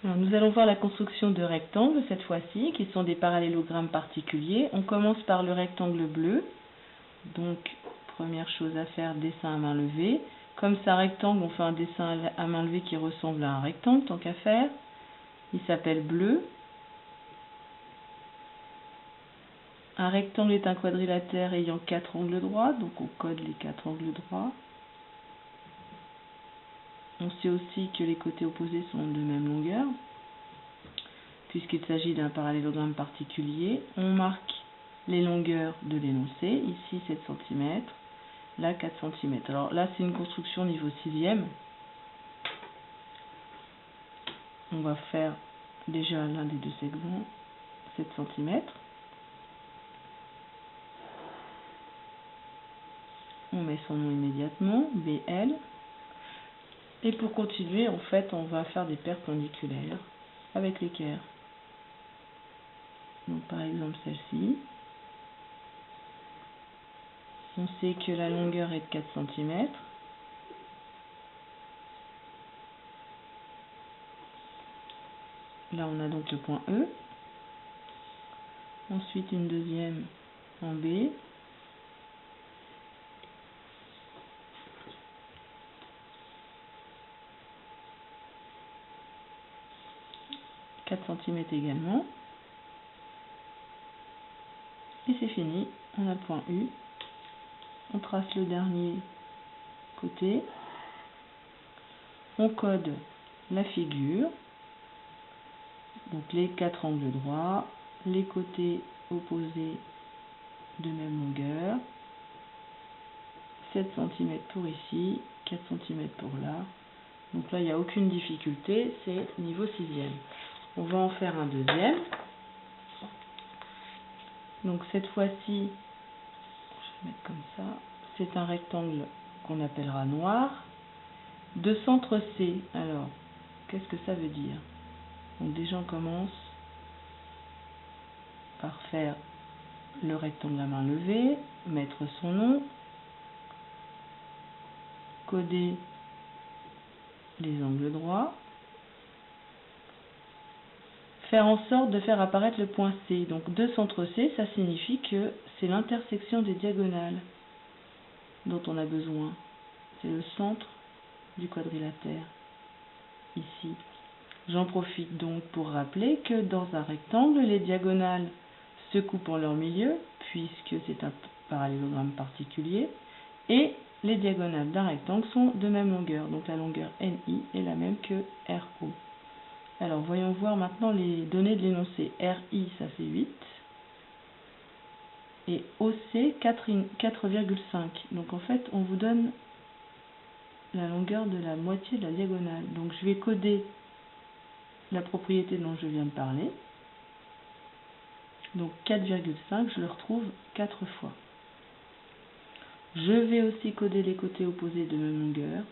Alors, nous allons voir la construction de rectangles cette fois-ci, qui sont des parallélogrammes particuliers. On commence par le rectangle bleu. Donc, première chose à faire, dessin à main levée. Comme c'est un rectangle, on fait un dessin à main levée qui ressemble à un rectangle, tant qu'à faire. Il s'appelle bleu. Un rectangle est un quadrilatère ayant 4 angles droits, donc on code les 4 angles droits. On sait aussi que les côtés opposés sont de même longueur, puisqu'il s'agit d'un parallélogramme particulier. On marque les longueurs de l'énoncé, ici 7 cm, là 4 cm. Alors là, c'est une construction niveau 6e. On va faire déjà l'un des deux segments, 7 cm. On met son nom immédiatement, BL. Et pour continuer, en fait, on va faire des perpendiculaires avec l'équerre. Donc par exemple celle-ci. On sait que la longueur est de 4 cm. Là, on a donc le point E. Ensuite, une deuxième en B. « 4 cm également. Et c'est fini. On a le point U. On trace le dernier côté. On code la figure. Donc les 4 angles droits, les côtés opposés de même longueur. 7 cm pour ici, 4 cm pour là. Donc là, il n'y a aucune difficulté, c'est niveau 6e. On va en faire un deuxième. Donc cette fois-ci, je vais mettre comme ça, c'est un rectangle qu'on appellera noir. De centre C, alors, qu'est-ce que ça veut dire? Donc déjà, on commence par faire le rectangle à main levée, mettre son nom, coder les angles droits, faire en sorte de faire apparaître le point C. Donc de centre C, ça signifie que c'est l'intersection des diagonales dont on a besoin. C'est le centre du quadrilatère, ici. J'en profite donc pour rappeler que dans un rectangle, les diagonales se coupent en leur milieu, puisque c'est un parallélogramme particulier, et les diagonales d'un rectangle sont de même longueur. Donc la longueur NI est la même que RO. Alors voyons voir maintenant les données de l'énoncé. RI, ça fait 8. Et OC, 4,5. Donc en fait, on vous donne la longueur de la moitié de la diagonale. Donc je vais coder la propriété dont je viens de parler. Donc 4,5, je le retrouve 4 fois. Je vais aussi coder les côtés opposés de même longueur.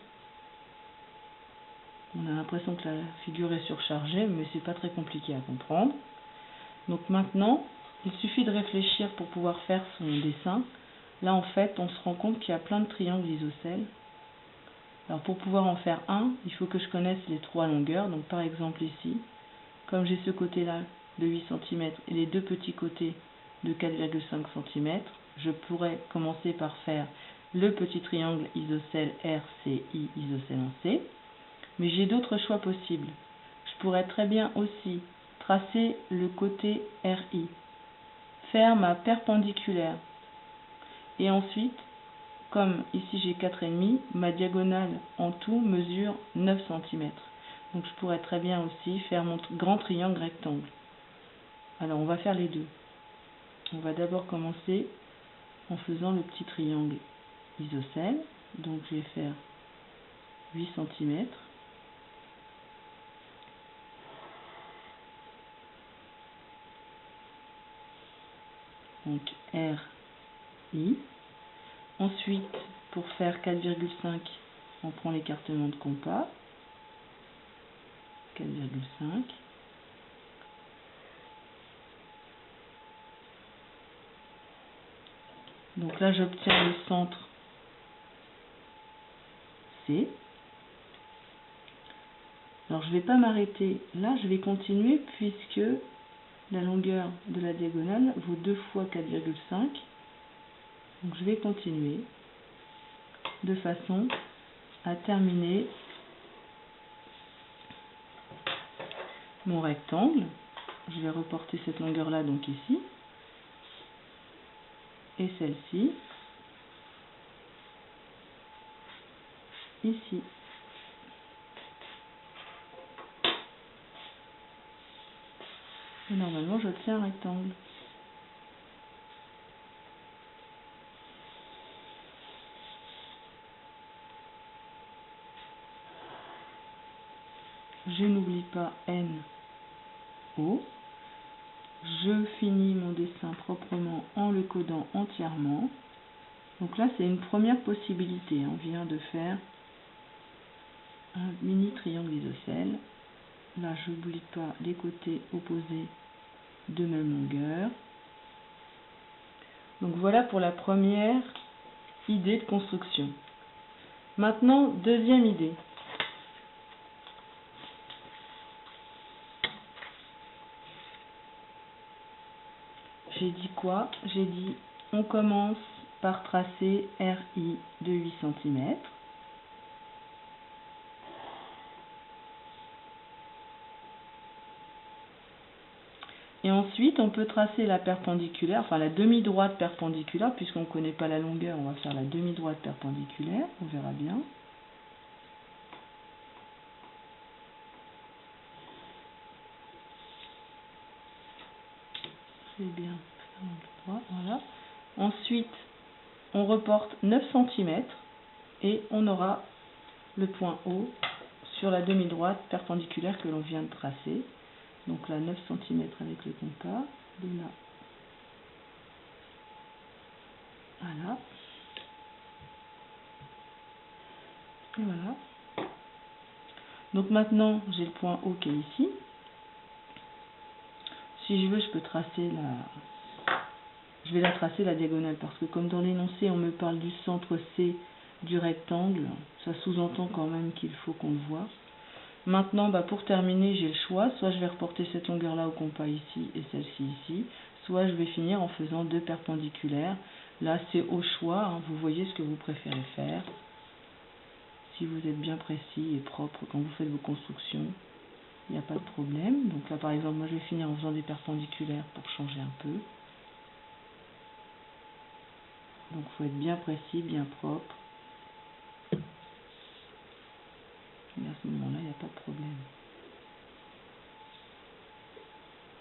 On a l'impression que la figure est surchargée, mais c'est pas très compliqué à comprendre. Donc maintenant, il suffit de réfléchir pour pouvoir faire son dessin. Là, en fait, on se rend compte qu'il y a plein de triangles isocèles. Alors pour pouvoir en faire un, il faut que je connaisse les 3 longueurs. Donc par exemple ici, comme j'ai ce côté-là de 8 cm et les deux petits côtés de 4,5 cm, je pourrais commencer par faire le petit triangle isocèle RCI isocèle en C. Mais j'ai d'autres choix possibles. Je pourrais très bien aussi tracer le côté RI, faire ma perpendiculaire. Et ensuite, comme ici j'ai 4,5, ma diagonale en tout mesure 9 cm. Donc je pourrais très bien aussi faire mon grand triangle rectangle. Alors on va faire les deux. On va d'abord commencer en faisant le petit triangle isocèle. Donc je vais faire 8 cm. Donc RI. Ensuite, pour faire 4,5, on prend l'écartement de compas. 4,5. Donc là, j'obtiens le centre C. Alors je ne vais pas m'arrêter là, je vais continuer puisque la longueur de la diagonale vaut 2 fois 4,5. Donc je vais continuer de façon à terminer mon rectangle. Je vais reporter cette longueur là donc ici et celle-ci ici. Et normalement j'obtiens un rectangle. Je n'oublie pas N, O. Je finis mon dessin proprement en le codant entièrement. Donc là c'est une première possibilité. On vient de faire un mini triangle isocèle. Là je n'oublie pas les côtés opposés de même longueur. Donc voilà pour la première idée de construction. Maintenant, deuxième idée. J'ai dit quoi? J'ai dit on commence par tracer RI de 8 cm. Et ensuite, on peut tracer la perpendiculaire, enfin la demi-droite perpendiculaire, puisqu'on ne connaît pas la longueur, on va faire la demi-droite perpendiculaire, on verra bien. C'est bien, voilà. Ensuite, on reporte 9 cm et on aura le point O sur la demi-droite perpendiculaire que l'on vient de tracer. Donc là, 9 cm avec le compas, de là. Voilà. Et voilà. Donc maintenant, j'ai le point O qui est ici. Si je veux, je peux tracer je vais la tracer la diagonale, parce que comme dans l'énoncé, on me parle du centre C du rectangle, ça sous-entend quand même qu'il faut qu'on le voit. Maintenant, pour terminer, j'ai le choix. Soit je vais reporter cette longueur-là au compas ici et celle-ci ici, soit je vais finir en faisant 2 perpendiculaires. Là, c'est au choix, hein. Vous voyez ce que vous préférez faire. Si vous êtes bien précis et propre quand vous faites vos constructions, il n'y a pas de problème. Donc là, par exemple, moi, je vais finir en faisant des perpendiculaires pour changer un peu. Donc, il faut être bien précis, bien propre. Et à ce moment-là, il n'y a pas de problème.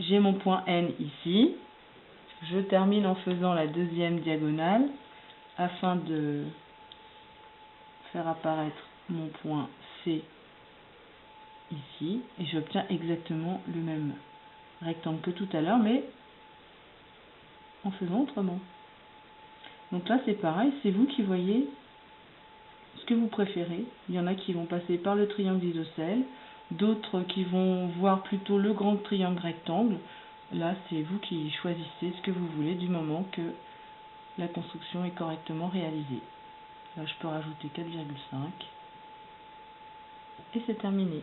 J'ai mon point N ici. Je termine en faisant la deuxième diagonale afin de faire apparaître mon point C ici. Et j'obtiens exactement le même rectangle que tout à l'heure, mais en faisant autrement. Donc là, c'est pareil, c'est vous qui voyez ce que vous préférez. Il y en a qui vont passer par le triangle isocèle, d'autres qui vont voir plutôt le grand triangle rectangle. Là, c'est vous qui choisissez ce que vous voulez du moment que la construction est correctement réalisée. Là, je peux rajouter 4,5 et c'est terminé.